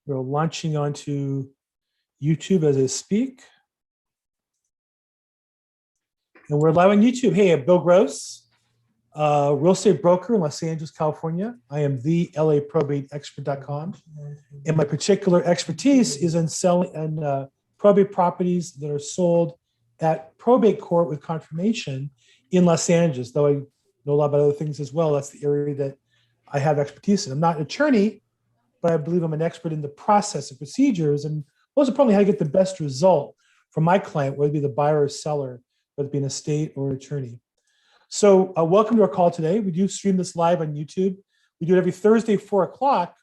We're launching onto YouTube as I speak. And we're live on YouTube. Hey, I'm Bill Gross, real estate broker in Los Angeles, California. I am the LAProbate expert.com. And my particular expertise is in selling and probate properties that are sold at probate court with confirmation in Los Angeles, though I know a lot about other things as well. That's the area that I have expertise in. I'm not an attorney, but I believe I'm an expert in the process and procedures, and most importantly, how to get the best result for my client, whether it be the buyer or seller, whether it be an estate or attorney. So welcome to our call today. We do stream this live on YouTube. We do it every Thursday, 4 o'clock.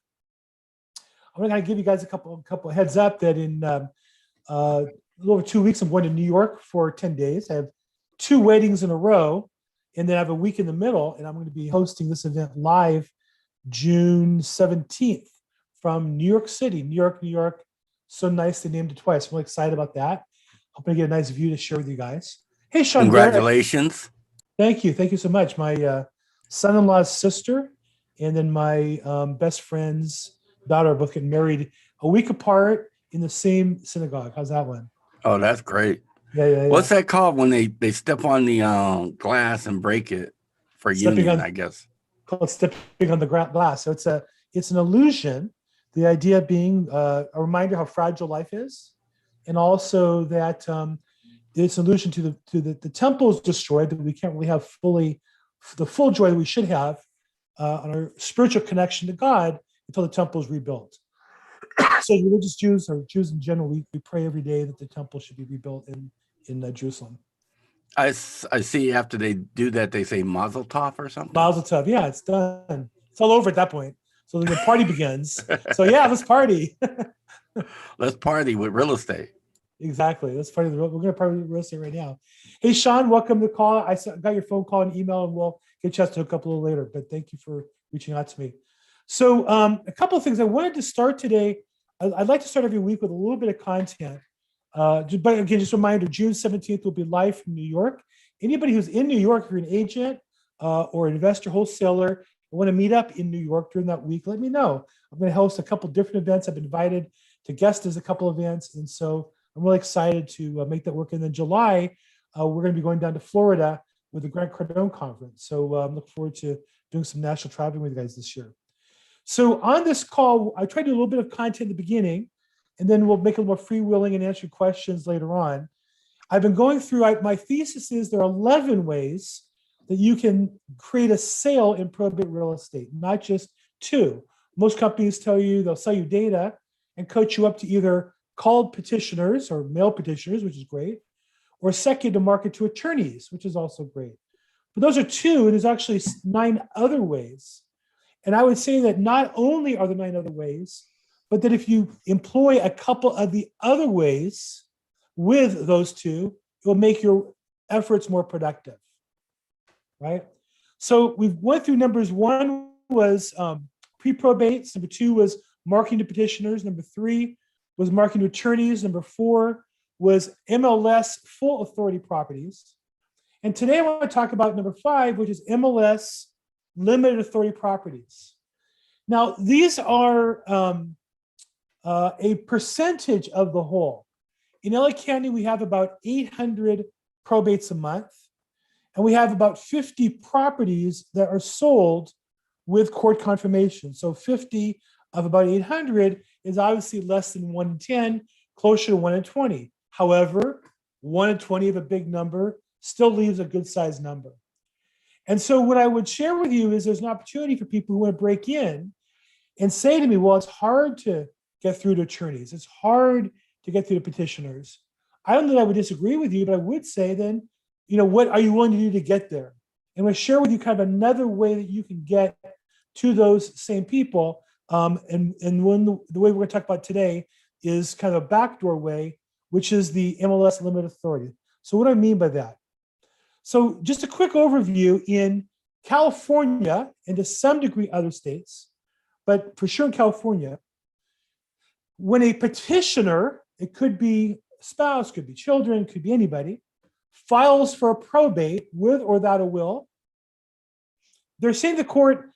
I'm going to give you guys a couple of heads up that in a little over 2 weeks, I'm going to New York for 10 days. I have 2 weddings in a row, and then I have a week in the middle, and I'm going to be hosting this event live June 17th from New York City, New York. So nice they named it twice. I'm really excited about that. Hoping to get a nice view to share with you guys. Hey, Sean. Congratulations. Thank you. Thank you so much. My son-in-law's sister and then my best friend's daughter are both getting married a week apart in the same synagogue. How's that one? Oh, that's great. Yeah. What's that called when they step on the glass and break it for union, I guess? Called stepping on the glass. So it's an illusion. The idea being a reminder how fragile life is, and also that it's an allusion to the temple is destroyed, that we can't really have the full joy that we should have on our spiritual connection to God until the temple is rebuilt. So religious Jews, or Jews in general, we pray every day that the temple should be rebuilt in Jerusalem. I see after they do that, they say Mazel Tov or something. Mazel Tov, yeah, it's done. It's all over at that point. So the party begins. So yeah, let's party. Let's party with real estate. Exactly. Let's party. We're going to party with real estate right now. Hey, Sean, welcome to the call. I got your phone call and email, and we'll get a chance to hook up a little later. But thank you for reaching out to me. So a couple of things I wanted to start today. I'd like to start every week with a little bit of content. But again, just a reminder, June 17th will be live from New York. Anybody who's in New York, if you're an agent or an investor, wholesaler, want to meet up in New York during that week, let me know. I'm going to host a couple different events. I've been invited to guest as a couple of events. And so I'm really excited to make that work. And then July, we're going to be going down to Florida with the Grant Cardone Conference. So I'm looking forward to doing some national traveling with you guys this year. So on this call, I tried to do a little bit of content in the beginning, and then we'll make it more freewheeling and answer questions later on. I've been going through, my thesis is there are 11 ways that you can create a sale in probate real estate, not just 2. Most companies tell you they'll sell you data and coach you up to either called petitioners or mail petitioners, which is great, or second to market to attorneys, which is also great. But those are 2, and there's actually 9 other ways. And I would say that not only are there 9 other ways, but that if you employ a couple of the other ways with those 2, it will make your efforts more productive. Right? So we went through numbers. 1 was pre-probates. Number 2 was marketing to petitioners. Number 3 was marketing to attorneys. Number 4 was MLS full authority properties. And today I want to talk about number 5, which is MLS limited authority properties. Now, these are a percentage of the whole. In LA County, we have about 800 probates a month. And we have about 50 properties that are sold with court confirmation. So 50 of about 800 is obviously less than 1 in 10, closer to 1 in 20. However, 1 in 20 of a big number still leaves a good sized number. And so what I would share with you is there's an opportunity for people who want to break in and say to me, well, it's hard to get through to attorneys. It's hard to get through to petitioners. I don't know that I would disagree with you, but I would say then, what are you willing to do to get there? And I'm going to share with you kind of another way that you can get to those same people. And the way we're going to talk about today is kind of a backdoor way, which is the Mls Limit Authority. So what do I mean by that? So just a quick overview in California and to some degree other states, but for sure in California, when a petitioner, it could be a spouse, could be children, could be anybody, files for a probate with or without a will, they're saying to the court,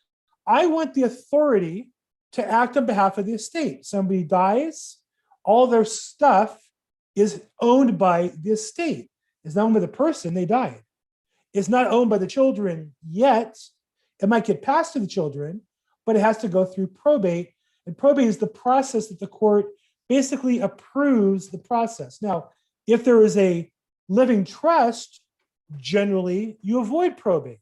I want the authority to act on behalf of the estate. Somebody dies, all their stuff is owned by the estate. It's not owned by the person, they died. It's not owned by the children yet. It might get passed to the children, but it has to go through probate. And probate is the process that the court basically approves the process. Now, if there is a living trust, generally you avoid probate.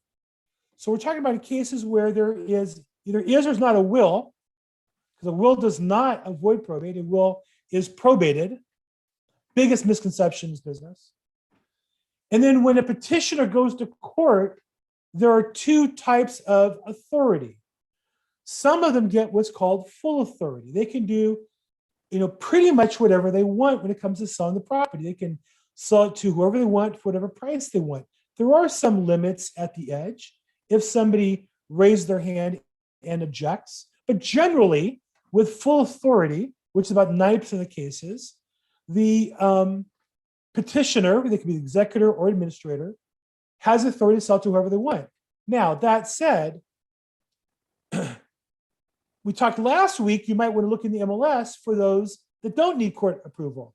So we're talking about cases where there is either is or is not a will, because a will does not avoid probate. A will is probated. Biggest misconception in this business. And then when a petitioner goes to court, there are two types of authority. Some of them get what's called full authority. They can do, pretty much whatever they want when it comes to selling the property. They can sell it to whoever they want for whatever price they want. There are some limits at the edge if somebody raised their hand and objects. But generally, with full authority, which is about 90% of the cases, the petitioner, they can be the executor or administrator, has authority to sell to whoever they want. Now, that said, we talked last week, you might want to look in the MLS for those that don't need court approval.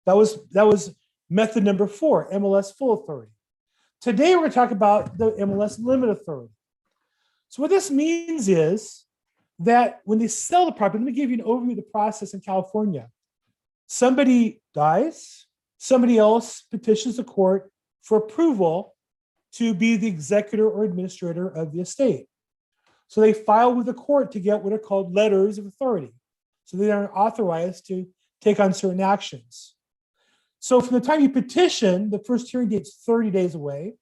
That was method number 4, MLS full authority. Today, we're going to talk about the MLS limit authority. So what this means is that when they sell the property, let me give you an overview of the process in California. Somebody dies, somebody else petitions the court for approval to be the executor or administrator of the estate. So they file with the court to get what are called letters of authority. So they are authorized to take on certain actions. So from the time you petition, the first hearing date's 30 days away.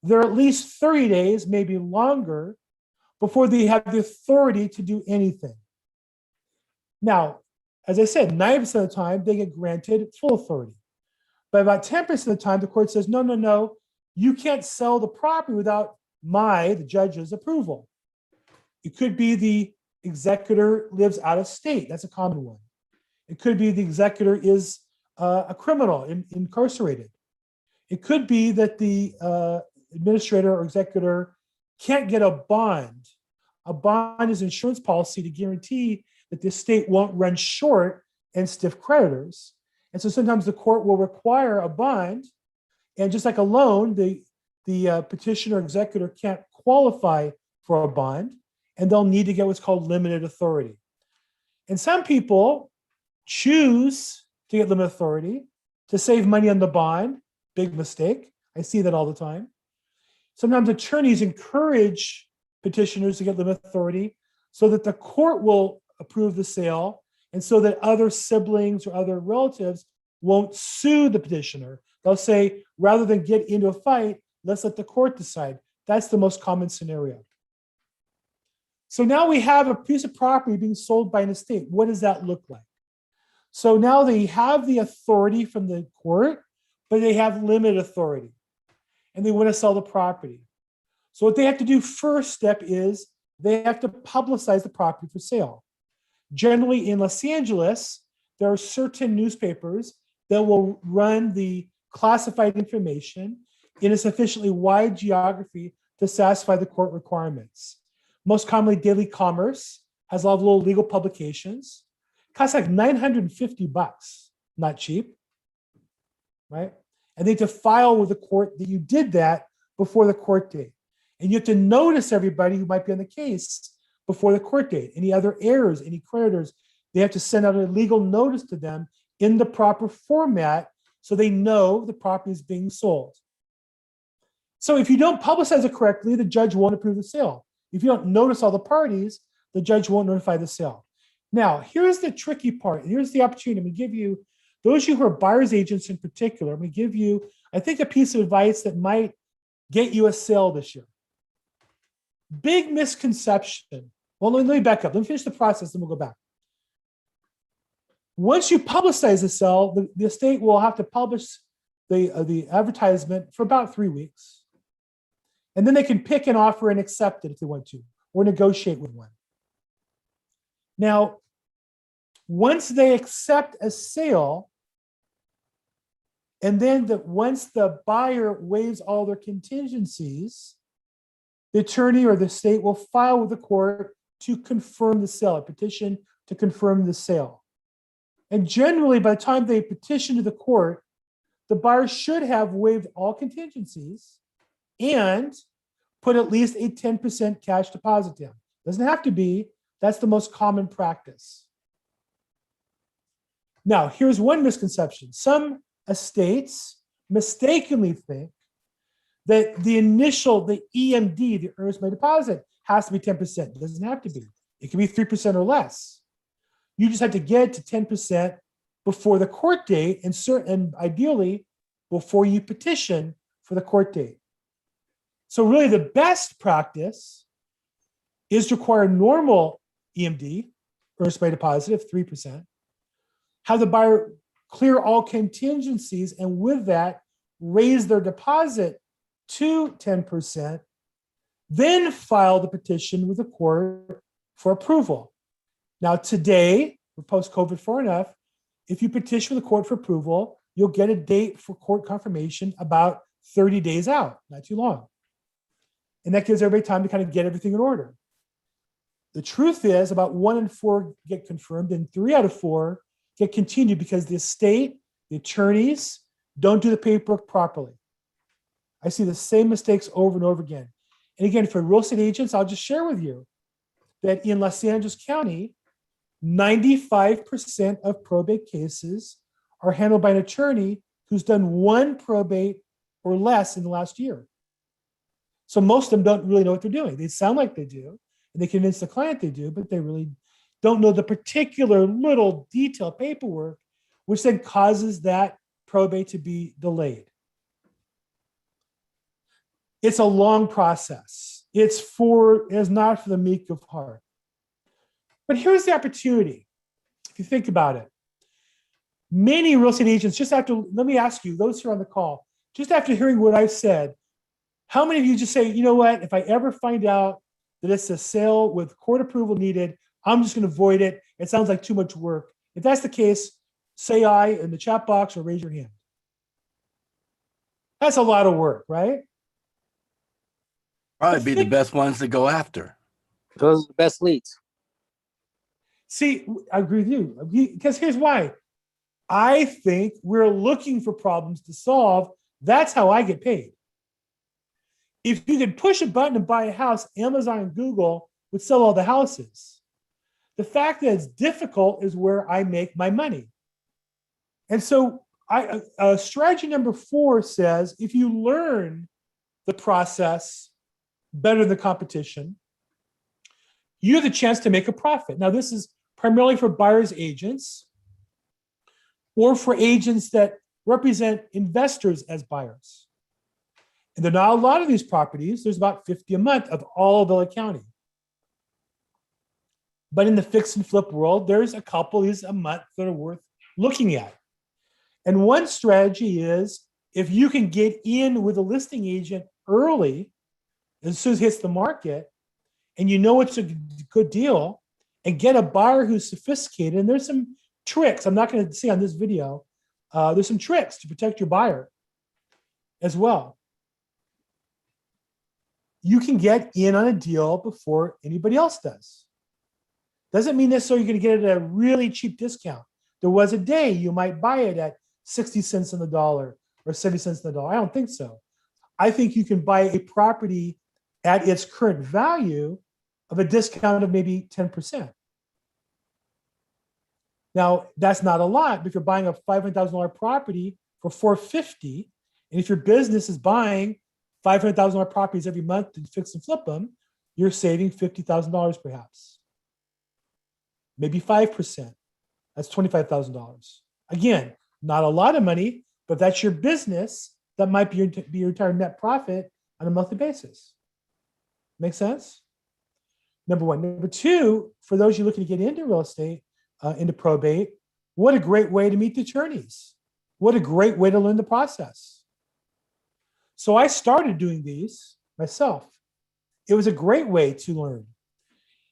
There are at least 30 days, maybe longer, before they have the authority to do anything. Now, as I said, 90% of the time, they get granted full authority. But about 10% of the time, the court says, no, you can't sell the property without the judge's approval. It could be the executor lives out of state. That's a common one. It could be the executor is a criminal, incarcerated. It could be that the administrator or executor can't get a bond. A bond is an insurance policy to guarantee that the estate won't run short and stiff creditors. And so sometimes the court will require a bond. And just like a loan, the petitioner or executor can't qualify for a bond, and they'll need to get what's called limited authority. And some people choose to get limited authority to save money on the bond. Big mistake. I see that all the time. Sometimes attorneys encourage petitioners to get limited authority so that the court will approve the sale and so that other siblings or other relatives won't sue the petitioner. They'll say, rather than get into a fight, let's let the court decide. That's the most common scenario. So now we have a piece of property being sold by an estate. What does that look like? So now they have the authority from the court, but they have limited authority, and they want to sell the property. So what they have to do first step is they have to publicize the property for sale. Generally in Los Angeles, there are certain newspapers that will run the classified information in a sufficiently wide geography to satisfy the court requirements. Most commonly, Daily Commerce has a lot of little legal publications. It costs like $950, not cheap, right? And they have to file with the court that you did that before the court date. And you have to notice everybody who might be on the case before the court date. Any other errors, any creditors, they have to send out a legal notice to them in the proper format so they know the property is being sold. So if you don't publicize it correctly, the judge won't approve the sale. If you don't notice all the parties, the judge won't notify the sale. Now, here's the tricky part. Here's the opportunity. I'm going to give you, those of you who are buyer's agents in particular, I'm going to give you, I think, a piece of advice that might get you a sale this year. Big misconception. Well, let me back up. Let me finish the process, then we'll go back. Once you publicize the sale, the estate will have to publish the advertisement for about 3 weeks. And then they can pick an offer and accept it if they want to, or negotiate with one. Now, once they accept a sale, and then once the buyer waives all their contingencies, the attorney or the state will file with the court to confirm the sale, a petition to confirm the sale. And generally, by the time they petition to the court, the buyer should have waived all contingencies and put at least a 10% cash deposit down. Doesn't have to be. That's the most common practice. Now, here's one misconception. Some estates mistakenly think that the EMD, the earnest money deposit, has to be 10%. It doesn't have to be. It can be 3% or less. You just have to get to 10% before the court date and ideally before you petition for the court date. So really the best practice is to require normal EMD, earnest money deposit of 3%, have the buyer clear all contingencies, and with that, raise their deposit to 10%, then file the petition with the court for approval. Now today, we're post-COVID far enough, if you petition with the court for approval, you'll get a date for court confirmation about 30 days out, not too long. And that gives everybody time to kind of get everything in order. The truth is about 1 in 4 get confirmed and 3 out of 4 get continued because the estate, the attorneys don't do the paperwork properly. I see the same mistakes over and over again. And again, for real estate agents, I'll just share with you that in Los Angeles County, 95% of probate cases are handled by an attorney who's done 1 probate or less in the last year. So most of them don't really know what they're doing. They sound like they do, and they convince the client they do, but they really don't know the particular little detailed paperwork, which then causes that probate to be delayed. It's a long process. It's not for the meek of heart. But here's the opportunity. If you think about it, many real estate agents, let me ask you, those who are on the call, just after hearing what I've said, how many of you just say, you know what, if I ever find out that it's a sale with court approval needed, I'm just going to avoid it. It sounds like too much work. If that's the case, say aye in the chat box or raise your hand. That's a lot of work, right? Probably be the best ones to go after. Those are the best leads. See, I agree with you. Because here's why. I think we're looking for problems to solve. That's how I get paid. If you could push a button and buy a house, Amazon and Google would sell all the houses. The fact that it's difficult is where I make my money. And so strategy number 4 says, if you learn the process better than the competition, you have the chance to make a profit. Now, this is primarily for buyer's agents or for agents that represent investors as buyers. And there are not a lot of these properties. There's about 50 a month of all of LA County. But in the fix and flip world, there's a couple of these a month that are worth looking at. And one strategy is if you can get in with a listing agent early, as soon as it hits the market, and you know it's a good deal, and get a buyer who's sophisticated. And there's some tricks I'm not going to say on this video. There's some tricks to protect your buyer as well. You can get in on a deal before anybody else does. Doesn't mean necessarily you're going to get it at a really cheap discount. There was a day you might buy it at 60 cents on the dollar or 70 cents on the dollar. I don't think so. I think you can buy a property at its current value of a discount of maybe 10%. Now, that's not a lot, but if you're buying a $500,000 property for $450,000, and if your business is buying $500,000 properties every month to fix and flip them, you're saving $50,000 perhaps. Maybe 5%. That's $25,000. Again, not a lot of money, but that's your business. That might be your entire net profit on a monthly basis. Make sense? Number 1. Number 2, for those you looking to get into real estate, into probate, what a great way to meet the attorneys. What a great way to learn the process. So I started doing these myself. It was a great way to learn.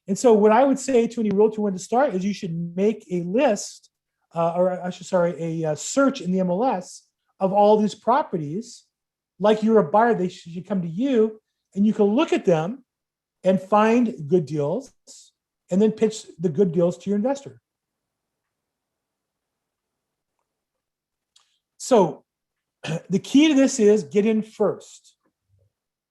And so what I would say to any realtor when to start is you should make a list, a search in the MLS of all these properties. Like you're a buyer, they should come to you and you can look at them and find good deals and then pitch the good deals to your investor. So the key to this is get in first.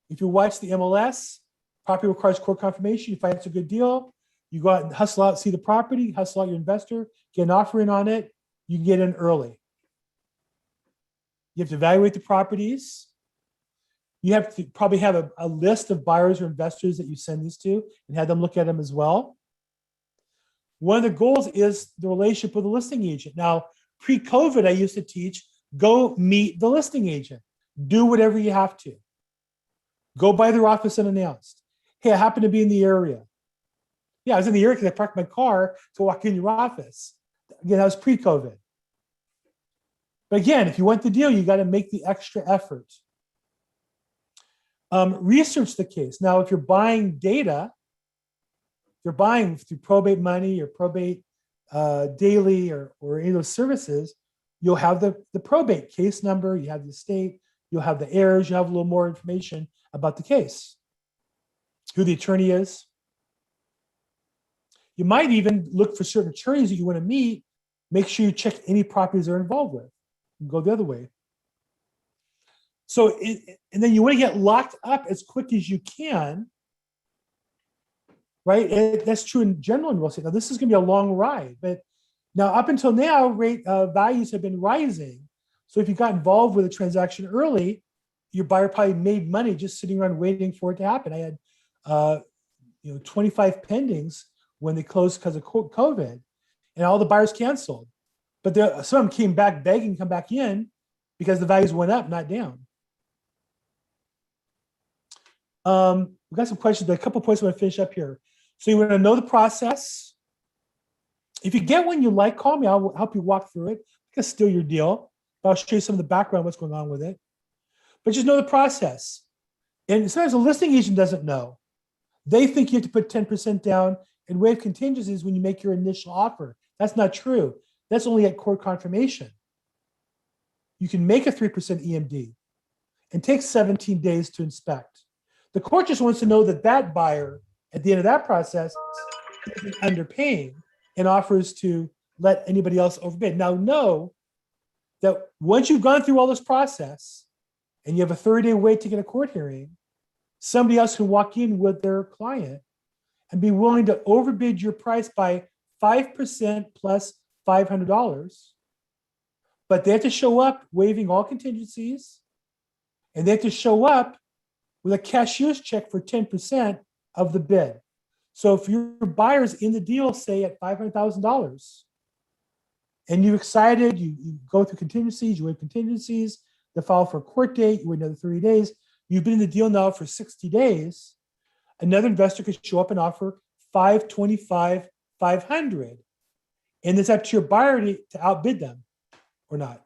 If you watch the MLS, property requires court confirmation, you find it's a good deal, you go out and hustle out, see the property, hustle out your investor, get an offer in on it, you can get in early. You have to evaluate the properties. You have to probably have a list of buyers or investors that you send these to and have them look at them as well. One of the goals is the relationship with the listing agent. Now, pre-COVID, I used to teach, go meet the listing agent. Do whatever you have to. Go by their office unannounced. Hey, I happen to be in the area. Yeah, I was in the area because I parked my car to walk in your office. Again, that was pre-COVID. But again, if you want the deal, you got to make the extra effort. Research the case. Now, if you're buying data, you're buying through probate money or probate daily or any of those services, you'll have the probate case number, you have the estate, you'll have the heirs, you have a little more information about the case, who the attorney is. You might even look for certain attorneys that you want to meet, make sure you check any properties they're involved with, and go the other way. So, and then you want to get locked up as quick as you can, right? That's true in general in real estate. Now, this is going to be a long ride, but now up until now, values have been rising. So if you got involved with a transaction early, your buyer probably made money just sitting around waiting for it to happen. I had 25 pendings when they closed because of COVID, and all the buyers canceled. But some of them came back begging to come back in because the values went up, not down. We've got some questions, but a couple of points I want to finish up here. So you want to know the process. If you get one you like, call me. I'll help you walk through it. I can steal your deal, but I'll show you some of the background, what's going on with it. But just know the process. And sometimes a listing agent doesn't know. They think you have to put 10% down and waive contingencies when you make your initial offer. That's not true. That's only at court confirmation. You can make a 3% EMD and take 17 days to inspect. The court just wants to know that that buyer, at the end of that process, isn't underpaying and offers to let anybody else overbid. Now, know that once you've gone through all this process and you have a 30-day wait to get a court hearing, somebody else can walk in with their client and be willing to overbid your price by 5% plus $500. But they have to show up waiving all contingencies, and they have to show up with a cashier's check for 10% of the bid. So if your buyer's in the deal, say at $500,000, and you're excited, you go through contingencies, you waive contingencies, they file for a court date, you wait another 30 days, you've been in the deal now for 60 days, another investor could show up and offer $525,000, $500,000. And it's up to your buyer to outbid them or not.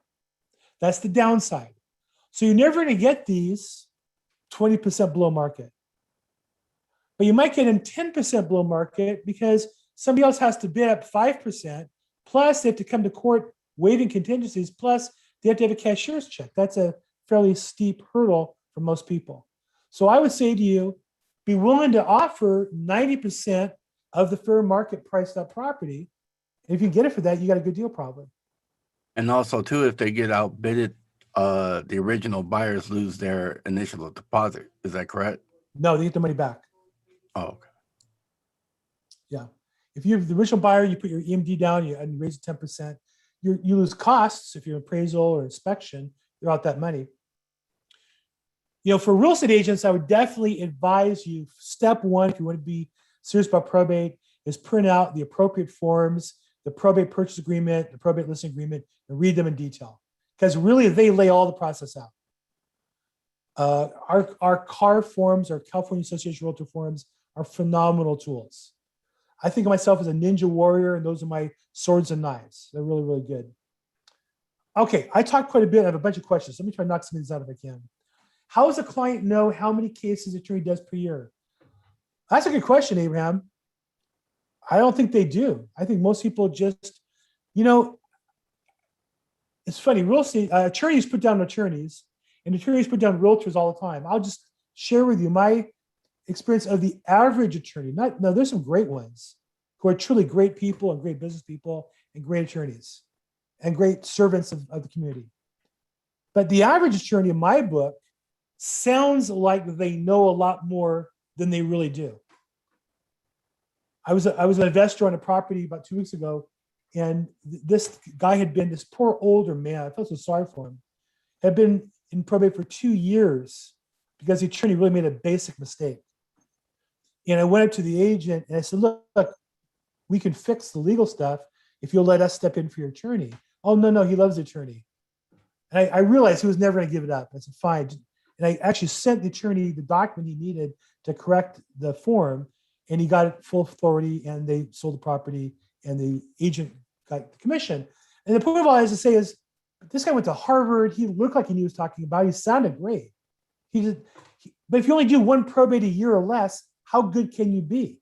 That's the downside. So you're never going to get these 20% below market. But you might get in 10% below market because somebody else has to bid up 5%, plus they have to come to court waiving contingencies, plus they have to have a cashier's check. That's a fairly steep hurdle for most people. So I would say to you, be willing to offer 90% of the fair market priced up property. And if you get it for that, you got a good deal probably. And also too, if they get outbidded, the original buyers lose their initial deposit. Is that correct? No, they get the money back. Oh, okay. Yeah. If you're the original buyer, you put your EMD down and you raise it 10%. You lose costs if you're appraisal or inspection. You're out that money. For real estate agents, I would definitely advise you, step one, if you want to be serious about probate, is print out the appropriate forms, the probate purchase agreement, the probate listing agreement, and read them in detail. Because really, they lay all the process out. Our CAR forms, our California Association of Realtor forms, are phenomenal tools. I think of myself as a ninja warrior, and those are my swords and knives. They're really, really good. Okay, I talked quite a bit. I have a bunch of questions. Let me try to knock some of these out if I can. How does a client know how many cases the attorney does per year? That's a good question, Abraham. I don't think they do. I think most people just, it's funny, real estate attorneys put down attorneys, and attorneys put down realtors all the time. I'll just share with you my experience of the average attorney. Now, there's some great ones, who are truly great people and great business people and great attorneys and great servants of the community. But the average attorney in my book sounds like they know a lot more than they really do. I was an investor on a property about 2 weeks ago, and this guy had been, this poor older man, I felt so sorry for him, had been in probate for 2 years because the attorney really made a basic mistake. And I went up to the agent and I said, look, we can fix the legal stuff if you'll let us step in for your attorney. Oh, no, he loves the attorney. And I realized he was never going to give it up. I said, fine. And I actually sent the attorney the document he needed to correct the form, and he got full authority, and they sold the property, and the agent got the commission. And the point of all I has to say is, this guy went to Harvard. He looked like he knew what he was talking about. He sounded great. But if you only do one probate a year or less, how good can you be?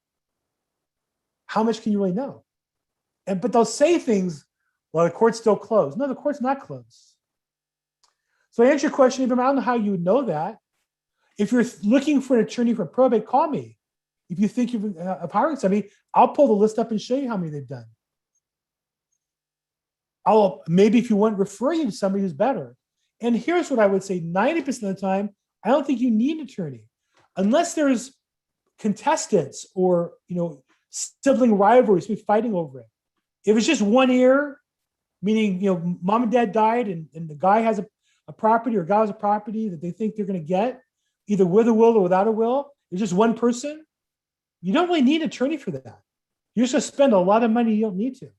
How much can you really know? But they'll say things, well, the court's still closed. No, the court's not closed. So I answer your question, Abraham, I don't know how you would know that. If you're looking for an attorney for probate, call me. If you think of hiring somebody, I'll pull the list up and show you how many they've done. I'll maybe, if you want, refer you to somebody who's better. And here's what I would say, 90% of the time, I don't think you need an attorney. Unless there's contestants or, sibling rivalries, fighting over it. If it's just one ear, meaning, mom and dad died and the guy has a property or gal has a property that they think they're going to get, either with a will or without a will, it's just one person, you don't really need an attorney for that. You're just going to spend a lot of money you don't need to.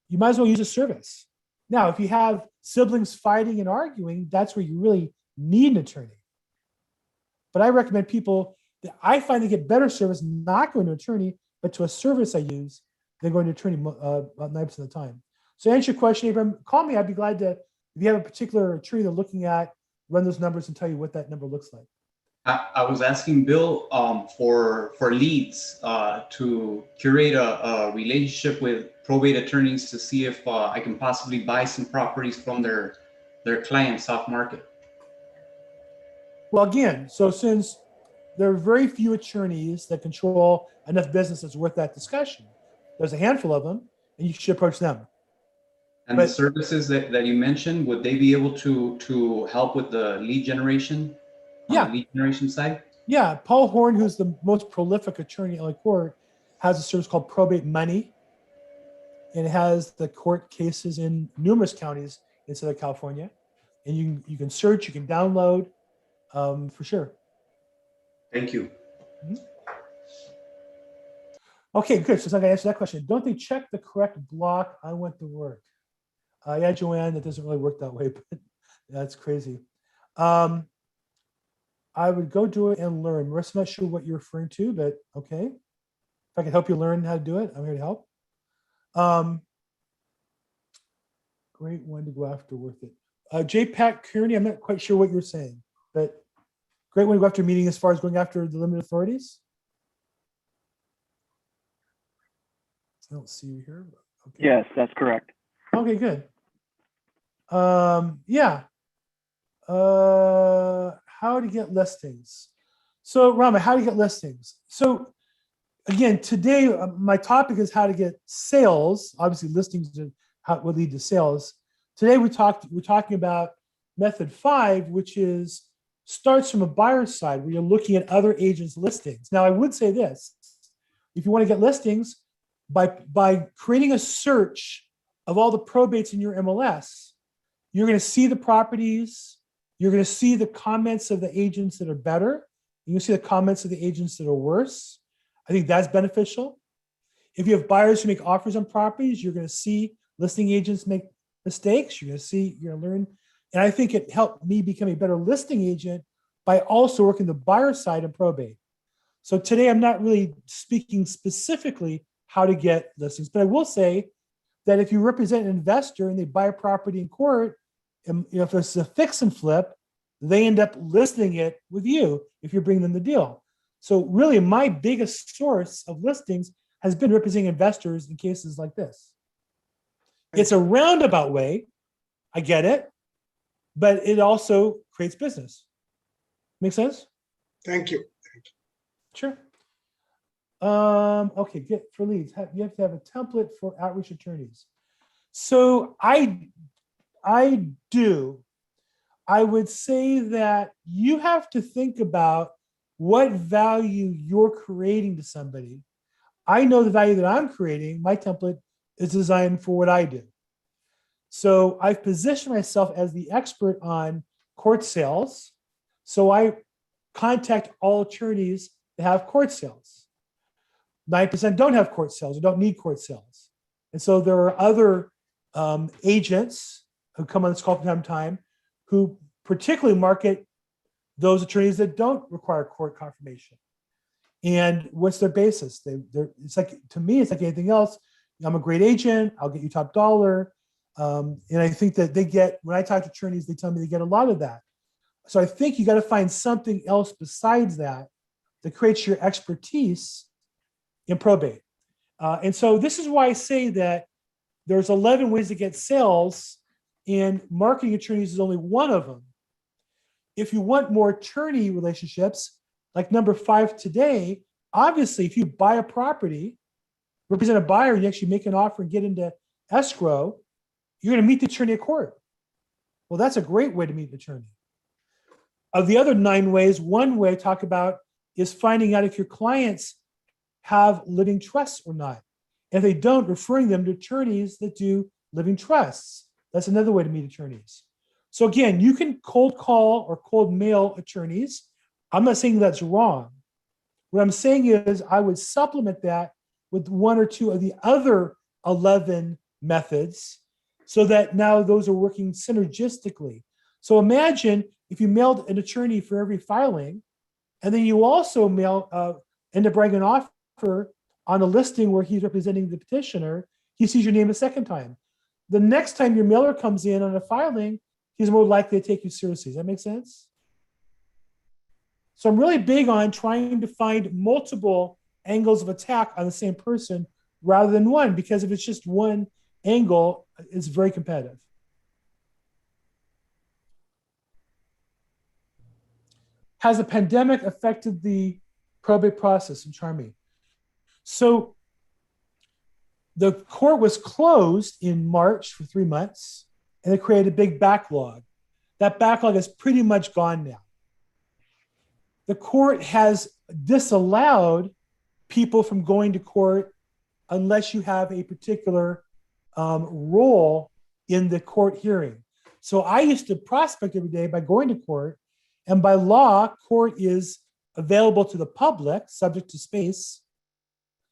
You might as well use a service. Now, if you have siblings fighting and arguing, that's where you really need an attorney. But I recommend people that I find they get better service not going to an attorney, but to a service I use than going to an attorney about 9% of the time. So to answer your question, Abraham, call me. I'd be glad to, if you have a particular attorney they're looking at, run those numbers and tell you what that number looks like. I was asking Bill for leads to curate a relationship with probate attorneys to see if I can possibly buy some properties from their clients off market. Well, again, so since there are very few attorneys that control enough business that's worth that discussion, there's a handful of them, and you should approach them. And the services that you mentioned, would they be able to help with the lead generation? Yeah. On the lead generation side? Yeah. Paul Horn, who's the most prolific attorney in LA court, has a service called Probate Money. And it has the court cases in numerous counties in Southern California. And you can search, you can download, for sure. Thank you. Mm-hmm. Okay, good. So I'm going to answer that question. Don't they check the correct block? I went to work. Yeah, Joanne, that doesn't really work that way, but that's crazy. I would go do it and learn. Marisa's not sure what you're referring to, but okay. If I can help you learn how to do it, I'm here to help. Great one to go after, worth it. J. Pat Kearney, I'm not quite sure what you're saying, but great one to go after meeting as far as going after the limited authorities. I don't see you here. Okay. Yes, that's correct. Okay, good. Yeah. How to get listings. So Rama, how to get listings. So again, today, my topic is how to get sales. Obviously listings will lead to sales. Today we're talking about method 5, which starts from a buyer's side where you're looking at other agents' listings. Now I would say this, if you want to get listings, by creating a search of all the probates in your MLS, you're going to see the properties, you're going to see the comments of the agents that are better, you can see the comments of the agents that are worse. I think that's beneficial. If you have buyers who make offers on properties, you're going to see listing agents make mistakes, you're going to learn. And I think it helped me become a better listing agent by also working the buyer side in probate. So today I'm not really speaking specifically how to get listings, but I will say that if you represent an investor and they buy a property in court, and if it's a fix and flip, they end up listing it with you if you're bringing them the deal. So really my biggest source of listings has been representing investors in cases like this. It's a roundabout way, I get it, but it also creates business. Make sense? Thank you. Sure. Okay, get for leads. You have to have a template for outreach attorneys. So I do. I would say that you have to think about what value you're creating to somebody. I know the value that I'm creating. My template is designed for what I do. So I've positioned myself as the expert on court sales. So I contact all attorneys that have court sales. 9% don't have court sales or don't need court sales. And so there are other agents who come on this call from time to time who particularly market those attorneys that don't require court confirmation. And what's their basis? It's like, to me, it's like anything else. I'm a great agent. I'll get you top dollar. And I think that they get, when I talk to attorneys, they tell me they get a lot of that. So I think you got to find something else besides that that creates your expertise in probate. And so this is why I say that there's 11 ways to get sales, and marketing attorneys is only one of them. If you want more attorney relationships, like number 5 today, obviously, if you buy a property, represent a buyer, and you actually make an offer and get into escrow, you're going to meet the attorney at court. Well, that's a great way to meet an attorney. Of the other 9 ways, one way I talk about is finding out if your clients have living trusts or not. If they don't, referring them to attorneys that do living trusts. That's another way to meet attorneys. So again, you can cold call or cold mail attorneys. I'm not saying that's wrong. What I'm saying is I would supplement that with 1 or 2 of the other 11 methods so that now those are working synergistically. So imagine if you mailed an attorney for every filing, and then you also end up writing an offer on a listing where he's representing the petitioner, he sees your name a second time. The next time your mailer comes in on a filing, he's more likely to take you seriously. Does that make sense? So I'm really big on trying to find multiple angles of attack on the same person rather than one, because if it's just one angle, it's very competitive. Has the pandemic affected the probate process in Charmy? So the court was closed in March for 3 months, and it created a big backlog. That backlog is pretty much gone now. The court has disallowed people from going to court unless you have a particular role in the court hearing. So I used to prospect every day by going to court, and by law, court is available to the public, subject to space.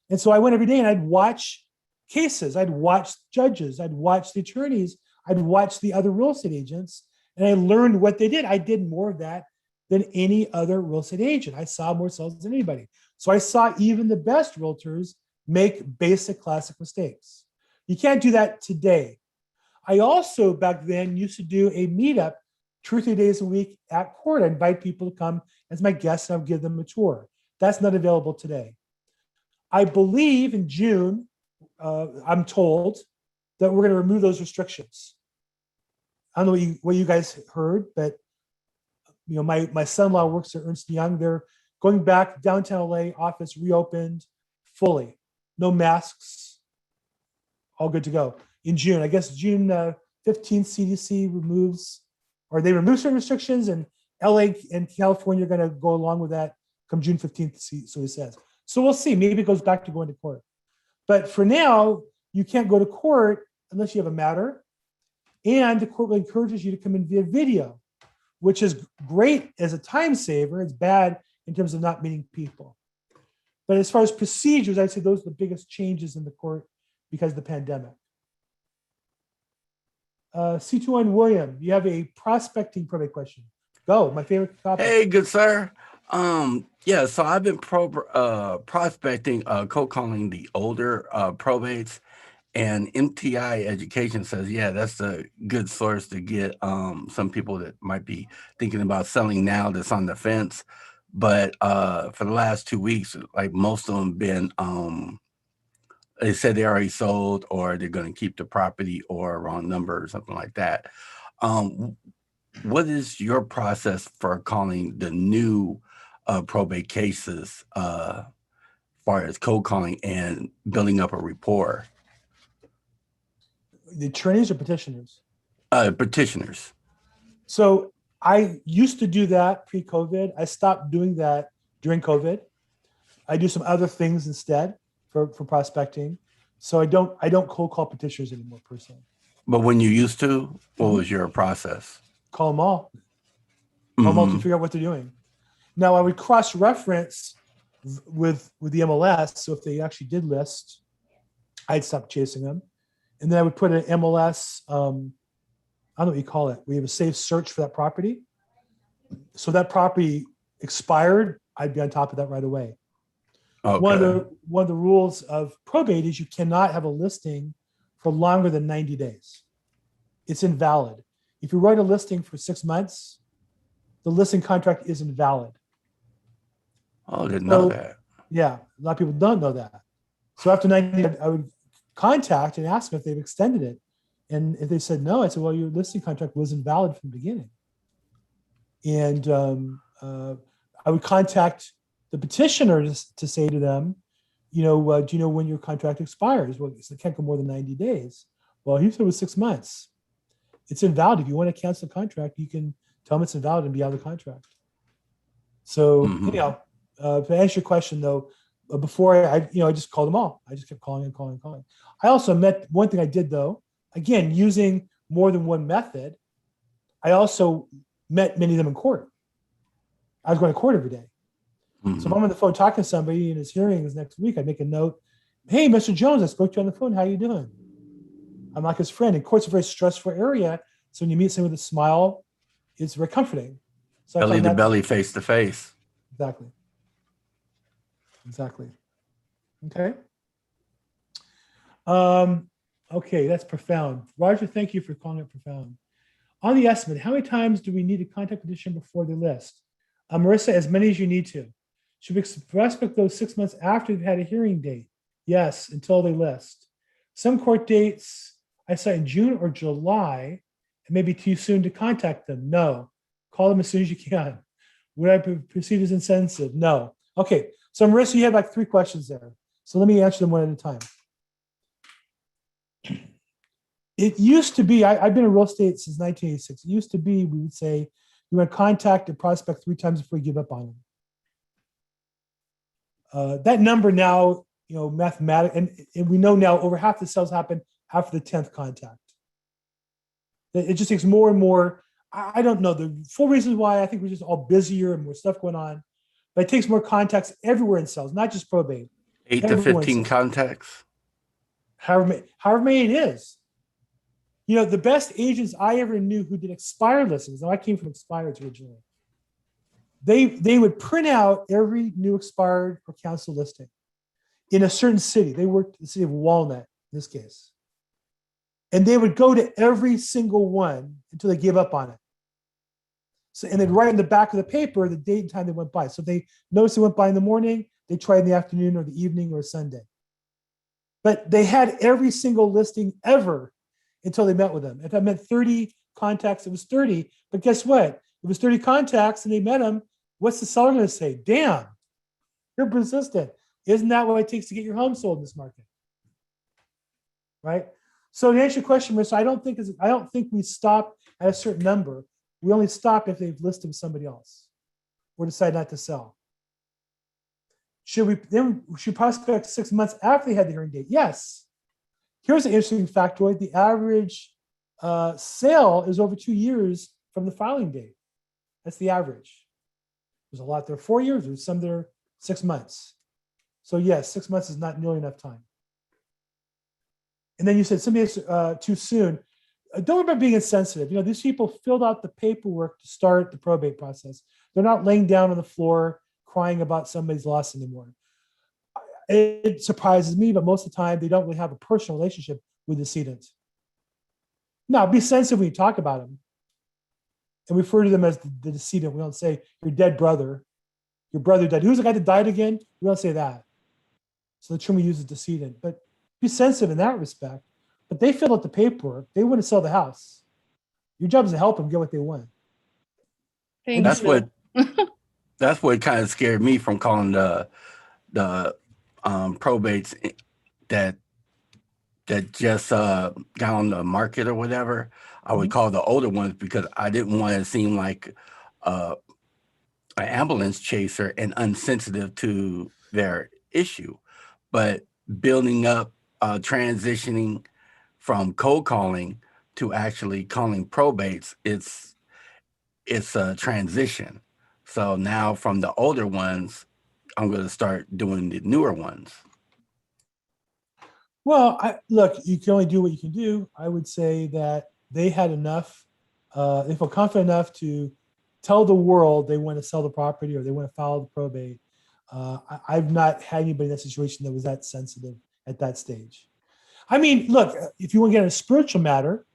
And so I went every day and I'd watch cases, I'd watch judges, I'd watch the attorneys, I'd watch the other real estate agents, and I learned what they did. I did more of that than any other real estate agent. I saw more sales than anybody. So I saw even the best realtors make basic classic mistakes. You can't do that today. I also back then used to do a meetup 2 or 3 days a week at court. I invite people to come as my guests and I'll give them a tour. That's not available today. I believe in June, I'm told that we're going to remove those restrictions. I don't know what you guys heard, but my son-in-law works at Ernst & Young. They're going back. Downtown LA office reopened fully. No masks. All good to go. In June, I guess June 15th, CDC removes, or they remove certain restrictions, and LA and California are going to go along with that come June 15th, so he says. So we'll see. Maybe it goes back to going to court. But for now, you can't go to court unless you have a matter. And the court encourages you to come in via video, which is great as a time saver. It's bad in terms of not meeting people. But as far as procedures, I'd say those are the biggest changes in the court because of the pandemic. C21 William, you have a prospecting probate question. Go, my favorite topic. Hey, good sir. Yeah, so I've been prospecting, cold calling the older probates, and MTI Education says, yeah, that's a good source to get some people that might be thinking about selling now that's on the fence. But for the last 2 weeks, like most of them been, they said they already sold, or they're going to keep the property, or a wrong number or something like that. What is your process for calling the new probate cases far as cold calling and building up a rapport? The attorneys or petitioners? Petitioners. So I used to do that pre-COVID. I stopped doing that during COVID. I do some other things instead for prospecting. So I don't cold call petitioners anymore personally. But when you used to, what was your process? Call them all. Call them all to figure out what they're doing. Now I would cross-reference with the MLS. So if they actually did list, I'd stop chasing them. And then I would put an MLS, I don't know what you call it. We have a safe search for that property. So that property expired, I'd be on top of that right away. Okay. One of the rules of probate is you cannot have a listing for longer than 90 days. It's invalid. If you write a listing for 6 months, the listing contract is invalid. Oh, I didn't know that. Yeah, a lot of people don't know that. So after 90 days, I would contact and ask them if they've extended it. And if they said no, I said, well, your listing contract was invalid from the beginning. And I would contact the petitioner to say to them, do you know when your contract expires? Well, it can't go more than 90 days. Well, he said it was 6 months. It's invalid. If you want to cancel the contract, you can tell them it's invalid and be out of the contract. So, to answer your question though, before I just called them all. I just kept calling and calling and calling. I also met, one thing I did though, again, using more than one method, I also met many of them in court. I was going to court every day. So if I'm on the phone talking to somebody and his hearing is next week, I make a note, hey, Mr. Jones, I spoke to you on the phone. How you doing? I'm like his friend. And court's a very stressful area. So when you meet someone with a smile, it's very comforting. So Belly to belly, face to face. Exactly. Okay. Okay, that's profound. Roger, thank you for calling it profound. On the estimate, how many times do we need to contact petition before they list? Marissa, as many as you need to. Should we prospect those 6 months after they've had a hearing date? Yes, until they list. Some court dates I cite in June or July, it may be too soon to contact them. No. Call them as soon as you can. Would I proceed as insensitive? No. Okay, so Marissa, you had like 3 questions there. So let me answer them one at a time. It used to be, I've been in real estate since 1986. It used to be, we would say, you want to contact a prospect 3 times before you give up on them. That number now, mathematically, and we know now over half the sales happen after the 10th contact. It just takes more and more. I don't know the full reasons why. I think we're just all busier and more stuff going on. But it takes more contacts everywhere in sales, not just probate. 8 to 15 contacts. However many it is. The best agents I ever knew who did expired listings. Now I came from expireds originally. They would print out every new expired or council listing in a certain city. They worked in the city of Walnut in this case. And they would go to every single one until they gave up on it. So, and they'd write on the back of the paper the date and time they went by. So they noticed they went by in the morning, they tried in the afternoon or the evening or Sunday. But they had every single listing ever until they met with them. If I meant 30 contacts, it was 30. But guess what? It was 30 contacts and they met them. What's the seller going to say? Damn, you're persistent. Isn't that what it takes to get your home sold in this market? Right? So to answer your question, Marissa, I don't think we stop at a certain number. We only stop if they've listed with somebody else or decide not to sell. Should we prospect 6 months after they had the hearing date? Yes. Here's an interesting factoid. The average sale is over 2 years from the filing date. That's the average. There's a lot there 4 years, there's some that are 6 months. So yes, 6 months is not nearly enough time. And then you said somebody too soon. Don't worry about being insensitive. These people filled out the paperwork to start the probate process. They're not laying down on the floor crying about somebody's loss anymore. It surprises me, but most of the time they don't really have a personal relationship with the decedent. Now, be sensitive when you talk about them and refer to them as the decedent. We don't say your dead brother. Your brother died. Who's the guy that died again? We don't say that. So the term we use is decedent. But be sensitive in that respect. But they filled out the paperwork. They want to sell the house. Your job is to help them get what they want. That's what kind of scared me from calling the probates that just got on the market or whatever. I would call the older ones because I didn't want to seem like an ambulance chaser and unsensitive to their issue. But building up, transitioning from cold calling to actually calling probates, it's a transition. So now from the older ones, I'm going to start doing the newer ones. Well, look, you can only do what you can do. I would say that they had enough, they felt confident enough to tell the world they want to sell the property or they want to file the probate. I've not had anybody in that situation that was that sensitive at that stage. I mean, look, if you want to get in a spiritual matter,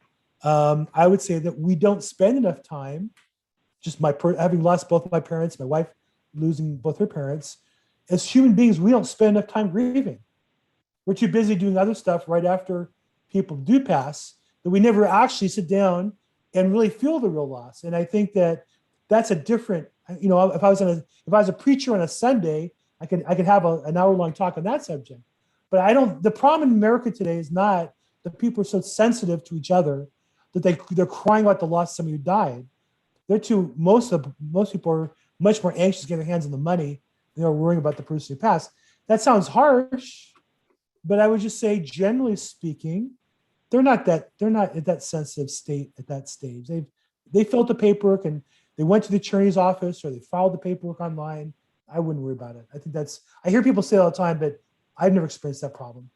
I would say that we don't spend enough time, just having lost both my parents, my wife losing both her parents. As human beings, we don't spend enough time grieving. We're too busy doing other stuff right after people do pass that we never actually sit down and really feel the real loss. And I think that that's a different, if I was a preacher on a Sunday, I could have an hour-long talk on that subject. But the problem in America today is not that people are so sensitive to each other that they're crying out the loss of somebody who died. Most people are much more anxious to get their hands on the money than they're worrying about the person who passed. That sounds harsh, but I would just say, generally speaking, they're not at that sensitive state at that stage. They filled the paperwork and they went to the attorney's office or they filed the paperwork online. I wouldn't worry about it. I hear people say it all the time, but I've never experienced that problem.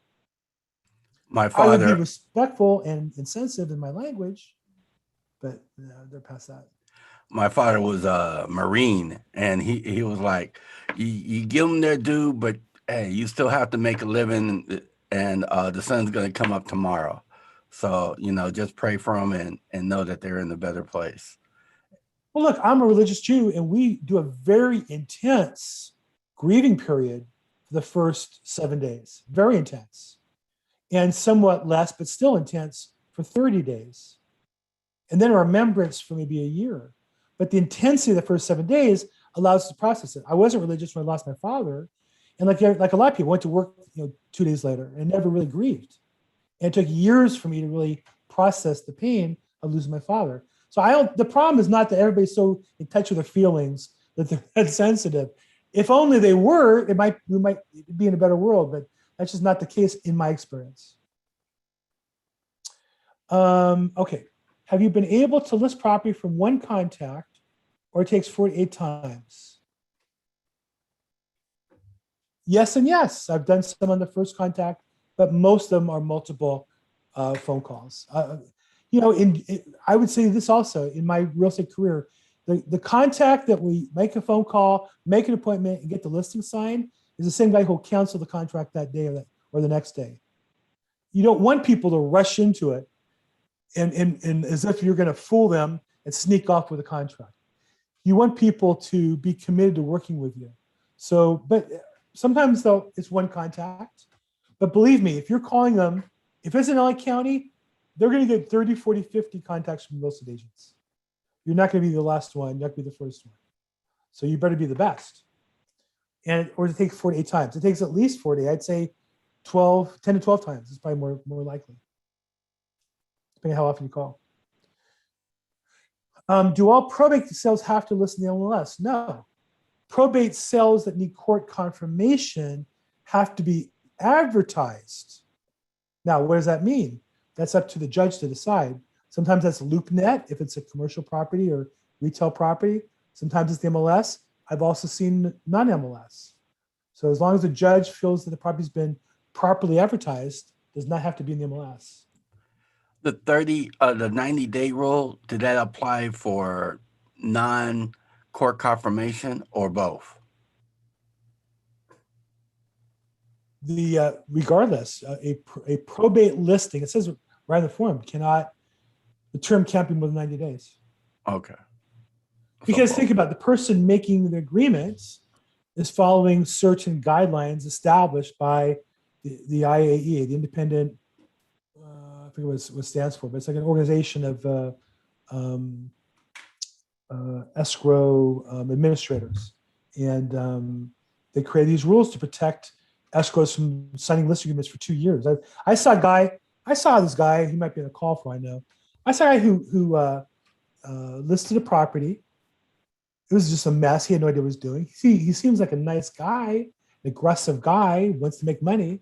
My I would be father, respectful and sensitive in my language, but they're past that. my father was a Marine, and he was like, you give them their due, but hey, you still have to make a living, and the sun's going to come up tomorrow. So, just pray for them and know that they're in a better place. Well, look, I'm a religious Jew, and we do a very intense grieving period for the first 7 days, very intense, and somewhat less, but still intense for 30 days. And then a remembrance for maybe a year. But the intensity of the first 7 days allows us to process it. I wasn't religious when I lost my father. And like a lot of people, went to work 2 days later and never really grieved. And it took years for me to really process the pain of losing my father. So the problem is not that everybody's so in touch with their feelings that they're that sensitive. If only they were, we might be in a better world, but that's just not the case in my experience. Okay. Have you been able to list property from one contact or it takes 48 times? Yes and yes. I've done some on the first contact, but most of them are multiple phone calls. I would say this also in my real estate career, the contact that we make a phone call, make an appointment, and get the listing signed is the same guy who'll cancel the contract that day or the next day. You don't want people to rush into it and as if you're going to fool them and sneak off with a contract. You want people to be committed to working with you. So, but sometimes though, it's one contact. But believe me, if you're calling them, if it's in LA County, they're going to get 30, 40, 50 contacts from real estate agents. You're not going to be the last one. You're not going to be the first one. So you better be the best. Or it takes 48 times. It takes at least 40. I'd say 10 to 12 times is probably more likely, depending on how often you call. Do all probate sales have to list in the MLS? No. Probate sales that need court confirmation have to be advertised. Now, what does that mean? That's up to the judge to decide. Sometimes that's LoopNet if it's a commercial property or retail property. Sometimes it's the MLS. I've also seen non-MLS. So as long as the judge feels that the property's been properly advertised, it does not have to be in the MLS. The 90-day rule, did that apply for non-court confirmation or both? Regardless, a probate listing, it says right in the form, the term can't be more than 90 days. Okay. Because think about it, the person making the agreements is following certain guidelines established by the IAE, the Independent, I forget what it stands for, but it's like an organization of escrow administrators. And they create these rules to protect escrows from signing listing agreements for 2 years. I saw this guy, he might be on a call for I know. I saw a guy who listed a property. It was just a mess. He had no idea what he was doing. He seems like a nice guy, an aggressive guy, wants to make money.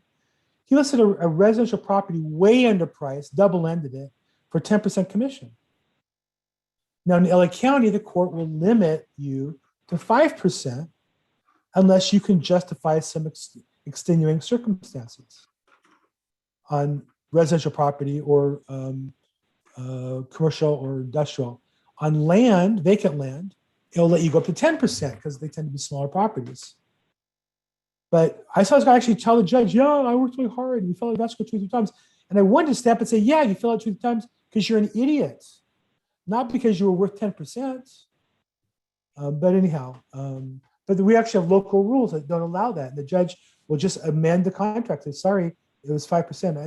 He listed a residential property way underpriced, double-ended it for 10% commission. Now in LA County, the court will limit you to 5% unless you can justify some extenuating circumstances on residential property or commercial or industrial. On land, vacant land, it'll let you go up to 10% because they tend to be smaller properties. But I saw this guy actually tell the judge, yeah, I worked really hard and we filled out escrow 2 or 3 times. And I wanted to step and say, yeah, you fill out 2 or 3 times because you're an idiot, not because you were worth 10%. But anyhow, but we actually have local rules that don't allow that. And the judge will just amend the contract. Say, sorry, it was 5%.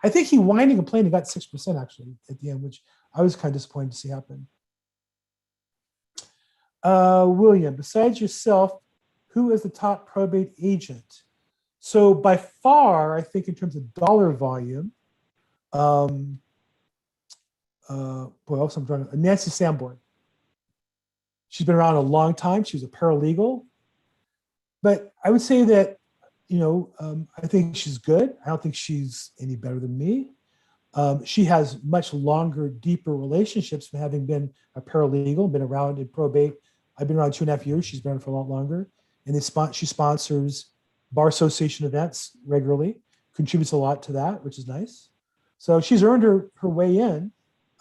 I think he whined and complained and got 6% actually at the end, which I was kind of disappointed to see happen. William, besides yourself, who is the top probate agent? So by far, I think in terms of dollar volume, Nancy Sanborn. She's been around a long time. She was a paralegal. But I would say that, I think she's good. I don't think she's any better than me. She has much longer, deeper relationships from having been a paralegal, been around in probate. I've been around 2.5 years. She's been around for a lot longer. And she sponsors Bar Association events regularly, contributes a lot to that, which is nice. So she's earned her way in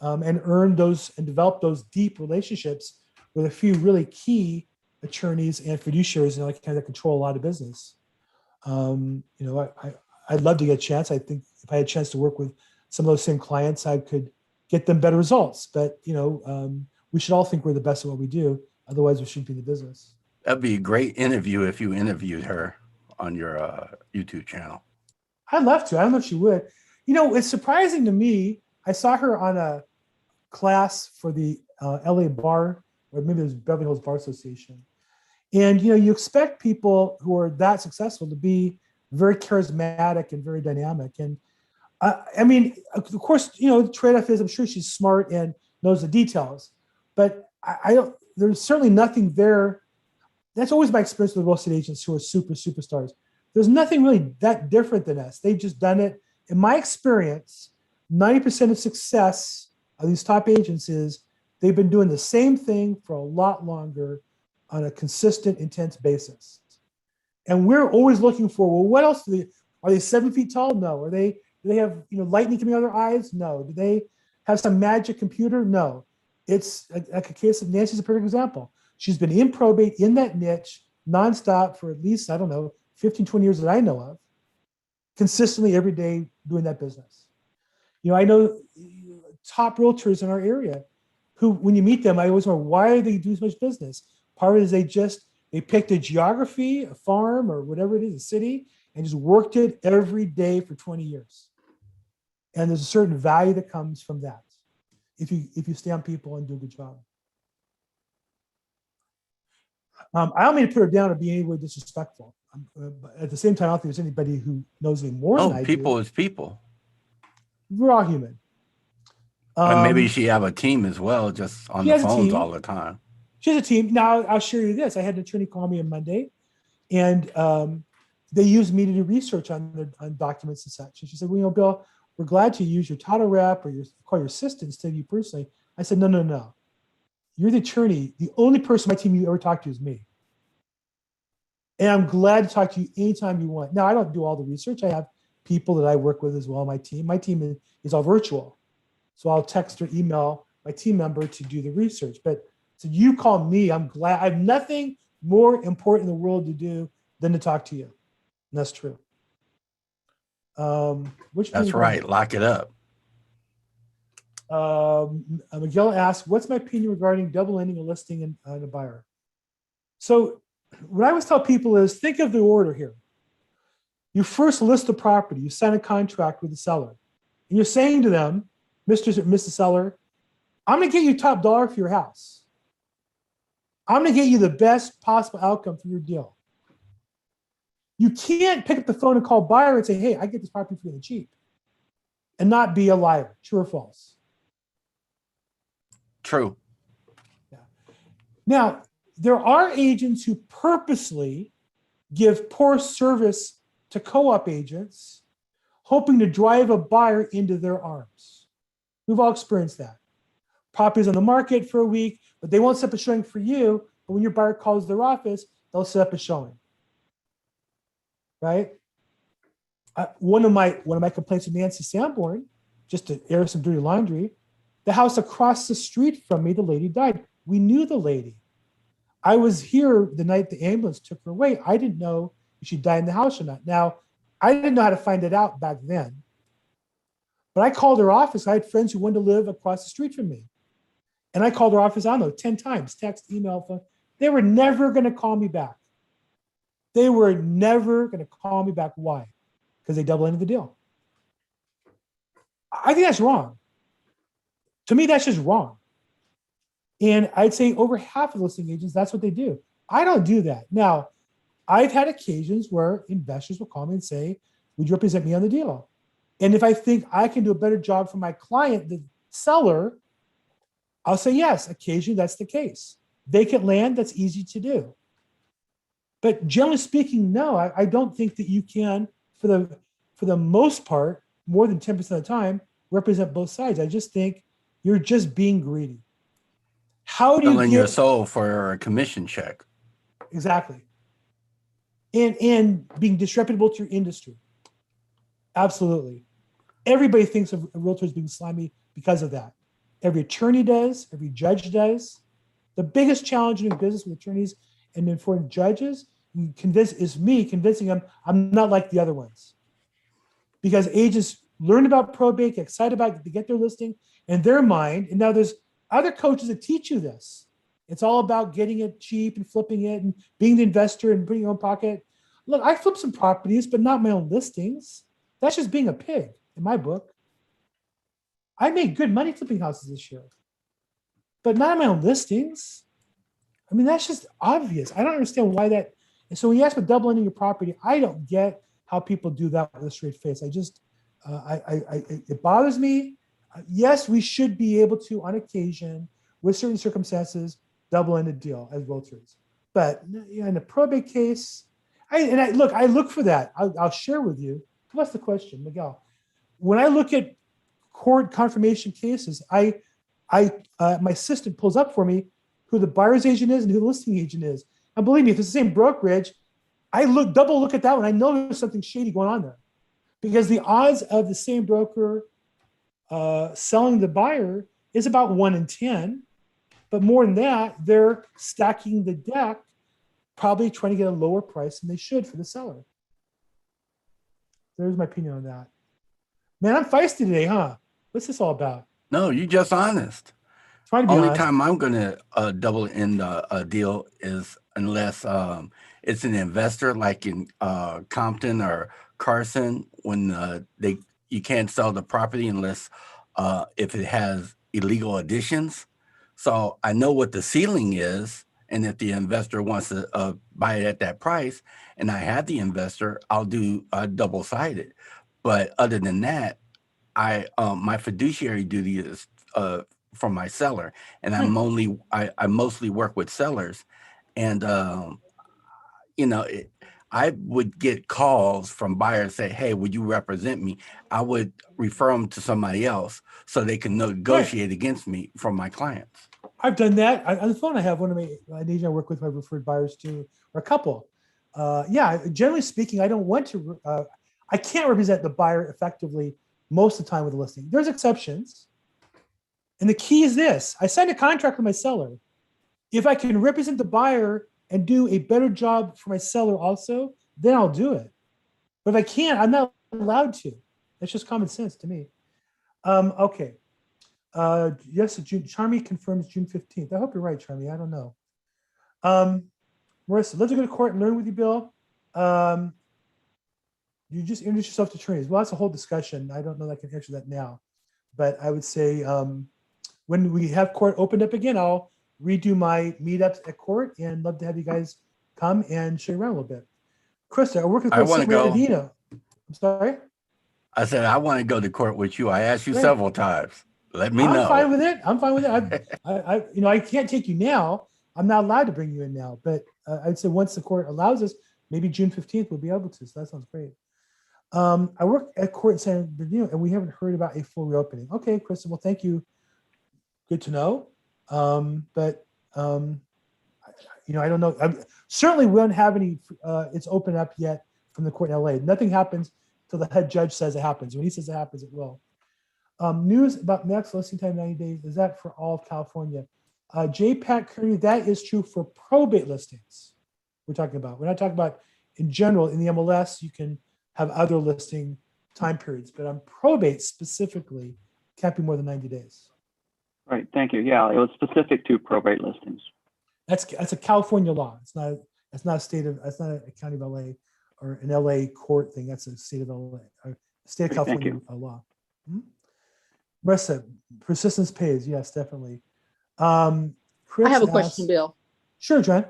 and earned those and developed those deep relationships with a few really key attorneys and fiduciaries that control a lot of business. I'd love to get a chance. I think if I had a chance to work with some of those same clients, I could get them better results. But, we should all think we're the best at what we do. Otherwise, we shouldn't be in the business. That'd be a great interview if you interviewed her on your YouTube channel. I'd love to. I don't know if she would. It's surprising to me. I saw her on a class for the LA Bar, or maybe it was Beverly Hills Bar Association. And, you expect people who are that successful to be very charismatic and very dynamic. And of course, the trade-off is I'm sure she's smart and knows the details, but there's certainly nothing there. That's always my experience with real estate agents who are superstars. There's nothing really that different than us. They've just done it. In my experience, 90% of success of these top agents is they've been doing the same thing for a lot longer on a consistent, intense basis. And we're always looking for, well, what else are they 7 feet tall? No. Do they have lightning coming out of their eyes? No. Do they have some magic computer? No. It's like a case of Nancy's a perfect example. She's been in probate in that niche nonstop for at least, 15, 20 years that I know of, consistently every day doing that business. I know top realtors in our area who, when you meet them, I always wonder, why do they do so much business? Part of it is they picked a geography, a farm, or whatever it is, a city, and just worked it every day for 20 years. And there's a certain value that comes from that if you stay on people and do a good job. I don't mean to put her down or be any way disrespectful. But at the same time, I don't think there's anybody who knows any more than I do. People is people. We're all human. And maybe she have a team as well, just on the phones all the time. She has a team. Now, I'll share you this. I had an attorney call me on Monday, and they used me to do research on documents and such. And she said, well, Bill, we're glad to use your title rep or call your assistant instead of you personally. I said, no. You're the attorney. The only person on my team you ever talk to is me. And I'm glad to talk to you anytime you want. Now, I don't do all the research. I have people that I work with as well, my team. My team is all virtual. So I'll text or email my team member to do the research. But so you call me, I'm glad. I have nothing more important in the world to do than to talk to you. And that's true. That's right. Lock it up. Miguel asks, what's my opinion regarding double ending a listing and a buyer? So what I always tell people is, think of the order here. You first list the property, you sign a contract with the seller, and you're saying to them, Mr. or Mrs. Seller, I'm going to get you top dollar for your house. I'm going to get you the best possible outcome for your deal. You can't pick up the phone and call buyer and say, hey, I get this property for really cheap, and not be a liar. True or false? True. Yeah. Now, there are agents who purposely give poor service to co-op agents, hoping to drive a buyer into their arms. We've all experienced that. Property's on the market for a week, but they won't set up a showing for you. But when your buyer calls their office, they'll set up a showing. Right? One of my complaints with Nancy Sanborn, just to air some dirty laundry, the house across the street from me, the lady died. We knew the lady. I was here the night the ambulance took her away. I didn't know if she died in the house or not. Now, I didn't know how to find it out back then. But I called her office. I had friends who wanted to live across the street from me. And I called her office, I don't know, 10 times, text, email, phone. They were never going to call me back. They were never going to call me back. Why? Because they double ended the deal. I think that's wrong. To me, that's just wrong. And I'd say over half of the listing agents, that's what they do. I don't do that. Now, I've had occasions where investors will call me and say, would you represent me on the deal? And if I think I can do a better job for my client, the seller, I'll say yes. Occasionally, that's the case. Vacant land, that's easy to do. But generally speaking, no, I don't think that you can, for the most part, more than 10% of the time, represent both sides. I just think you're just being greedy. How do you Selling get your soul for a commission check. exactly? And being disreputable to your industry. Absolutely. Everybody thinks of realtors being slimy because of that. Every attorney does, every judge does. The biggest challenge in doing business with attorneys and enforcing judges is me convincing them I'm not like the other ones. Because agents learn about probate, get excited about it, they get their listing in their mind. And now there's other coaches that teach you this. It's all about getting it cheap and flipping it and being the investor and putting your own pocket. Look, I flip some properties, but not my own listings. That's just being a pig in my book. I made good money flipping houses this year, but not on my own listings. I mean, that's just obvious. I don't understand why that. And so when you ask about double ending your property, I don't get how people do that with a straight face. I just, it bothers me. Yes, we should be able to, on occasion, with certain circumstances, double end a deal as realtors. But in a probate case, I look for that. I'll share with you. What's the question, Miguel? When I look at court confirmation cases, my assistant pulls up for me who the buyer's agent is and who the listing agent is. And believe me, if it's the same brokerage, I double look at that one. I know there's something shady going on there, because the odds of the same broker selling the buyer is about 1 in 10. But more than that, they're stacking the deck, probably trying to get a lower price than they should for the seller. There's my opinion on that. Man, I'm feisty today, huh? What's this all about? No, you're just honest. Trying to be Only honest. time I'm going to double end a deal is unless it's an investor like in Compton or Carson, when you can't sell the property unless if it has illegal additions. So I know what the ceiling is, and if the investor wants to buy it at that price, and I have the investor, I'll do double-sided. But other than that, my fiduciary duty is from my seller, and I mostly work with sellers, and I would get calls from buyers say, hey, would you represent me? I would refer them to somebody else so they can negotiate against me from my clients. I've done that. On the phone, I have one of an agent I work with, my referred buyers to, or a couple. Generally speaking, I don't want to, I can't represent the buyer effectively most of the time with a listing. There's exceptions. And the key is this: I signed a contract with my seller. If I can represent the buyer and do a better job for my seller also, then I'll do it. But if I can't, I'm not allowed to. That's just common sense to me. Okay. Yes, Charmy confirms June 15th. I hope you're right, Charmy. I don't know. Marissa, let's go to court and learn with you, Bill. You just introduce yourself to attorneys. Well, that's a whole discussion. I don't know that I can answer that now. But I would say when we have court opened up again, I'll redo my meetups at court and love to have you guys come and show you around a little bit. Krista, I work with I want to go. Adina. I'm sorry. I said, I want to go to court with you. I asked you Great. several times. Let me I'm know. fine with it. I'm fine with it. I can't take you now. I'm not allowed to bring you in now, but I'd say once the court allows us, maybe June 15th we'll be able to. So that sounds great. I work at court in San Bernardino, and we haven't heard about a full reopening. Okay, Kristen. Well, thank you. Good to know. But I don't know. Certainly, we don't have any. It's open up yet from the court in LA. Nothing happens till the head judge says it happens. When he says it happens, it will. News about max listing time 90 days. Is that for all of California? JPAC Kearney, that is true for probate listings. We're talking about. We're not talking about in general. In the MLS, you can have other listing time periods, but on probate specifically, can't be more than 90 days. Right. Thank you. Yeah, it was specific to probate listings. That's a California law. It's not a state of. It's not a county of LA or an LA court thing. That's a state of LA, or state of Great, thank California law. Marissa, persistence pays. Yes, definitely. Chris I have a asks- question, Bill. Sure, John.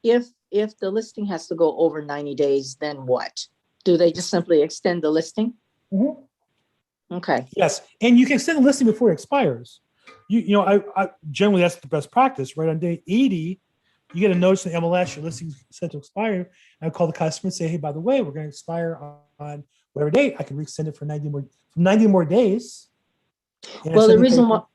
If the listing has to go over 90 days, then what? Do they just simply extend the listing? Mhm. Okay. Yes, and you can extend the listing before it expires. I generally that's the best practice, right? On day 80, you get a notice in the MLS your listing is set to expire. And I call the customer and say, hey, by the way, we're going to expire on whatever date. I can extend it for 90 more days. And Well, send the reason paper.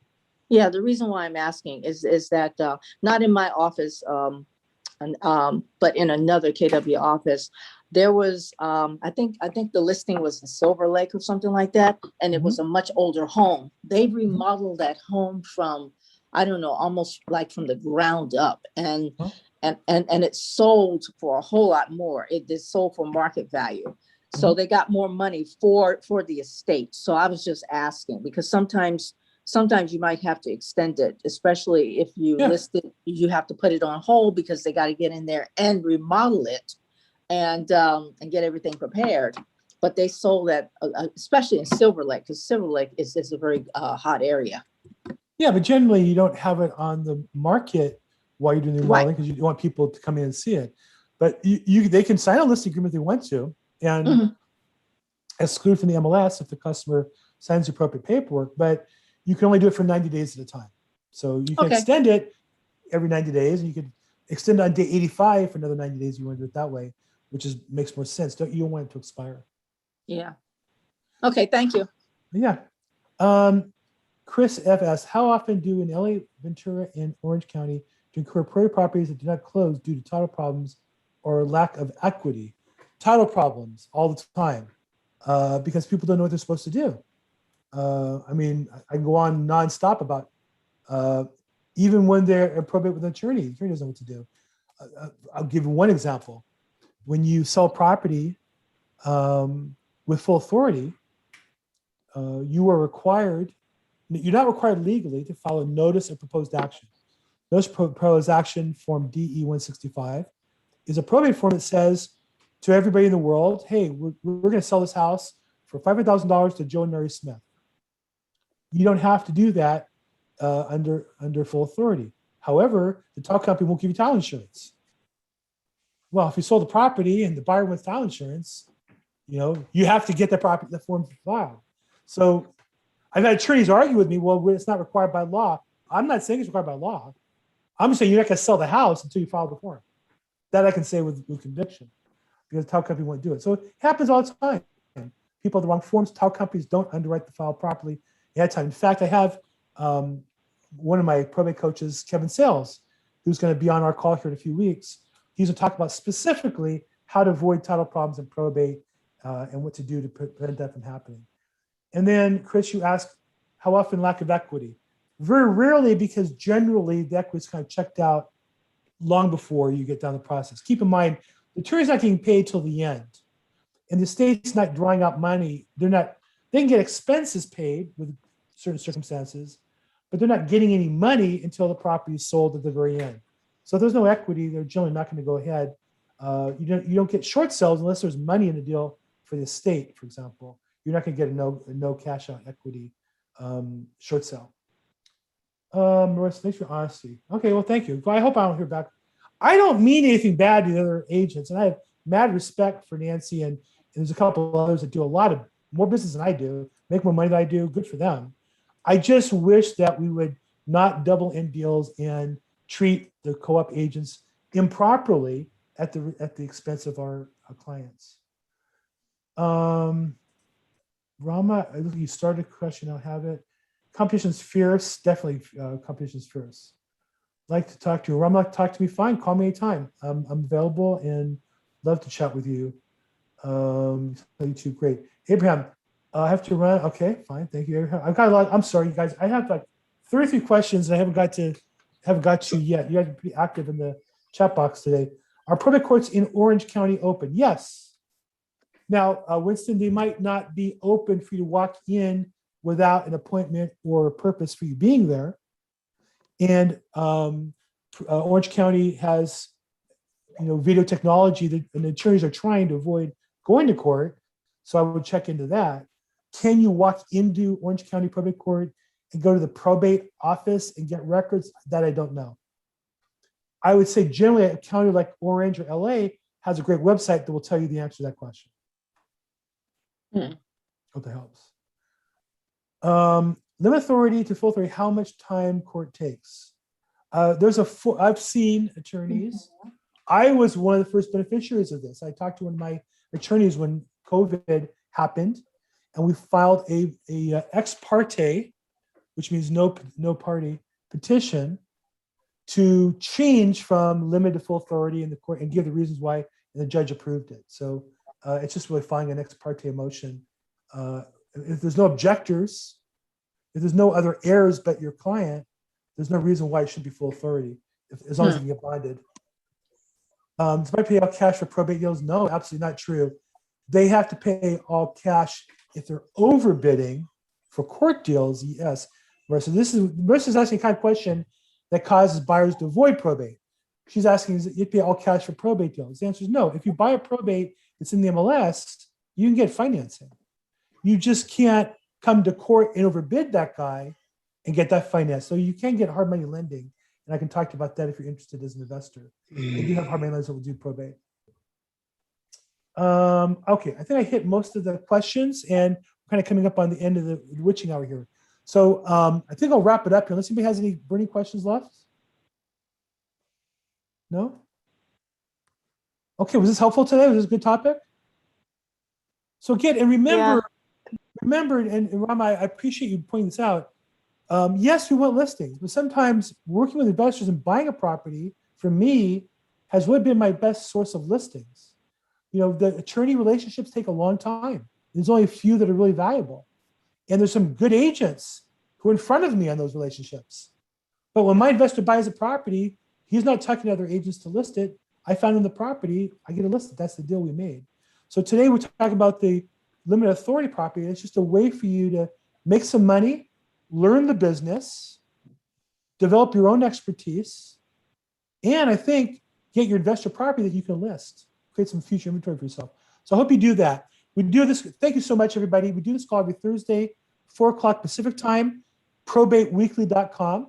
why, the reason why I'm asking is that not in my office, but in another KW office, there was I think the listing was in Silver Lake or something like that, and it was a much older home. They remodeled that home from, I don't know, almost like from the ground up, and it sold for a whole lot more. It is sold for market value, so they got more money for the estate. So I was just asking, because sometimes you might have to extend it, especially if you list it, you have to put it on hold because they got to get in there and remodel it and get everything prepared. But they sold that, especially in Silver Lake, because Silver Lake is a very hot area. Yeah, but generally you don't have it on the market while you're doing the remodeling because you want people to come in and see it. But they can sign a listing agreement if they want to and exclude from the MLS if the customer signs the appropriate paperwork. But you can only do it for 90 days at a time. So you can extend it every 90 days, and you could extend on day 85 for another 90 days. You want to do it that way, which makes more sense. You don't want it to expire. Yeah. Okay. Thank you. Yeah. Chris F asks, how often do in LA, Ventura, and Orange County to incur probate properties that do not close due to title problems or lack of equity? Title problems all the time because people don't know what they're supposed to do. I mean, I can go on nonstop about even when they're in probate with an attorney, the attorney doesn't know what to do. I'll give you one example. When you sell property with full authority, you're not required legally to file a notice of proposed action. Notice of proposed action form DE 165 is a probate form that says to everybody in the world, hey, we're going to sell this house for $500,000 to Joe and Mary Smith. You don't have to do that under full authority. However, the title company won't give you title insurance. Well, if you sold the property and the buyer wants title insurance, you have to get the form filed. So I've had attorneys argue with me, well, it's not required by law. I'm not saying it's required by law. I'm just saying you're not going to sell the house until you file the form. That I can say with conviction because the title company won't do it. So it happens all the time. People have the wrong forms. Title companies don't underwrite the file properly ahead of time. In fact, I have one of my probate coaches, Kevin Sales, who's going to be on our call here in a few weeks. He's going to talk about specifically how to avoid title problems in probate and what to do to prevent that from happening. And then, Chris, you asked how often lack of equity. Very rarely, because generally the equity is kind of checked out long before you get down the process. Keep in mind, the attorney's not getting paid till the end. And the state's not drawing out money. They can get expenses paid with certain circumstances, but they're not getting any money until the property is sold at the very end. So if there's no equity, they're generally not going to go ahead. You don't get short sales unless there's money in the deal for the estate, for example. You're not going to get a no cash out equity short sale. Marissa, thanks for your honesty. Okay, well, thank you. I hope I don't hear back. I don't mean anything bad to the other agents, and I have mad respect for Nancy and there's a couple of others that do a lot of more business than I do, make more money than I do. Good for them. I just wish that we would not double in deals and treat the co-op agents improperly at the expense of our clients. Rama, I think you started a question. I'll have it. Competition's fierce. Definitely, competition's fierce. Like to talk to you. Rama, talk to me. Fine. Call me anytime. I'm available and love to chat with you. You too. Great. Abraham, I have to run. Okay, fine. Thank you, Abraham. I've got a lot. I'm sorry, you guys. I have like 33 questions and I haven't got to yet. You guys are pretty active in the chat box today. Are probate courts in Orange County open? Yes. Now, Winston, they might not be open for you to walk in without an appointment or a purpose for you being there. And Orange County has, video technology that, and the attorneys are trying to avoid going to court. So I would check into that. Can you walk into Orange County Probate Court and go to the probate office and get records? That I don't know. I would say generally a county like Orange or LA has a great website that will tell you the answer to that question. Hope that helps. Limit authority to full authority, how much time court takes? I've seen attorneys. I was one of the first beneficiaries of this. I talked to one of my attorneys when COVID happened, and we filed a ex parte, which means no party petition, to change from limited to full authority in the court and give the reasons why, and the judge approved it. So it's just really filing an ex parte motion. If there's no objectors, if there's no other heirs but your client, there's no reason why it should be full authority, as long as you can get bonded. Does my pay all cash for probate deals? No, absolutely not true. They have to pay all cash if they're overbidding for court deals. Yes, Marissa's asking a kind of question that causes buyers to avoid probate. She's asking, is it you pay all cash for probate deals? The answer is no. If you buy a probate that's in the MLS, you can get financing. You just can't come to court and overbid that guy and get that finance. So you can get hard money lending. And I can talk to you about that if you're interested as an investor. They do have hard money lenders that will do probate. Okay, I think I hit most of the questions and we're kind of coming up on the end of the witching hour here. So I think I'll wrap it up here. Unless anybody has any burning questions left? No? Okay, was this helpful today? Was this a good topic? So again, and remember, and Rama, I appreciate you pointing this out. Yes, we want listings, but sometimes working with investors and buying a property, for me, has really been my best source of listings. The attorney relationships take a long time. There's only a few that are really valuable. And there's some good agents who are in front of me on those relationships. But when my investor buys a property, he's not talking to other agents to list it. I found him the property, I get it listed. That's the deal we made. So today we're talking about the limited authority property. It's just a way for you to make some money, learn the business, develop your own expertise, and I think get your investor property that you can list, create some future inventory for yourself. So I hope you do that. We do this. Thank you so much, everybody. We do this call every Thursday, 4 o'clock Pacific time, probateweekly.com.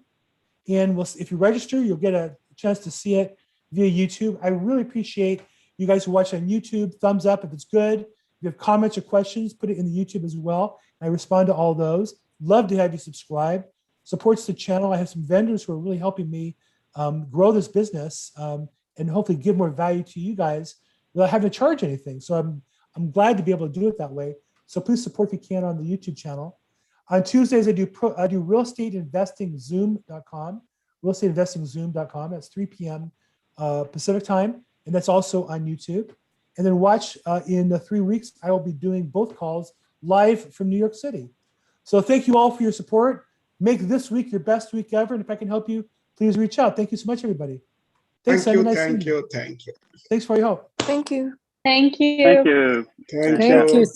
And if you register, you'll get a chance to see it via YouTube. I really appreciate you guys who watch on YouTube. Thumbs up if it's good. If you have comments or questions, put it in the YouTube as well. I respond to all those. Love to have you subscribe. Supports the channel. I have some vendors who are really helping me grow this business and hopefully give more value to you guys without having to charge anything. So I'm glad to be able to do it that way. So please support if you can on the YouTube channel. On Tuesdays, I do realestateinvestingzoom.com, realestateinvestingzoom.com. That's 3 p.m. Pacific time, and that's also on YouTube. And then watch in the 3 weeks, I will be doing both calls live from New York City. So thank you all for your support. Make this week your best week ever. And if I can help you, please reach out. Thank you so much, everybody. Thanks, Thank you, nice thank seeing you, thank you. Thanks for your help. Thank you. Thank you. Thank you. Thank Yeah. you.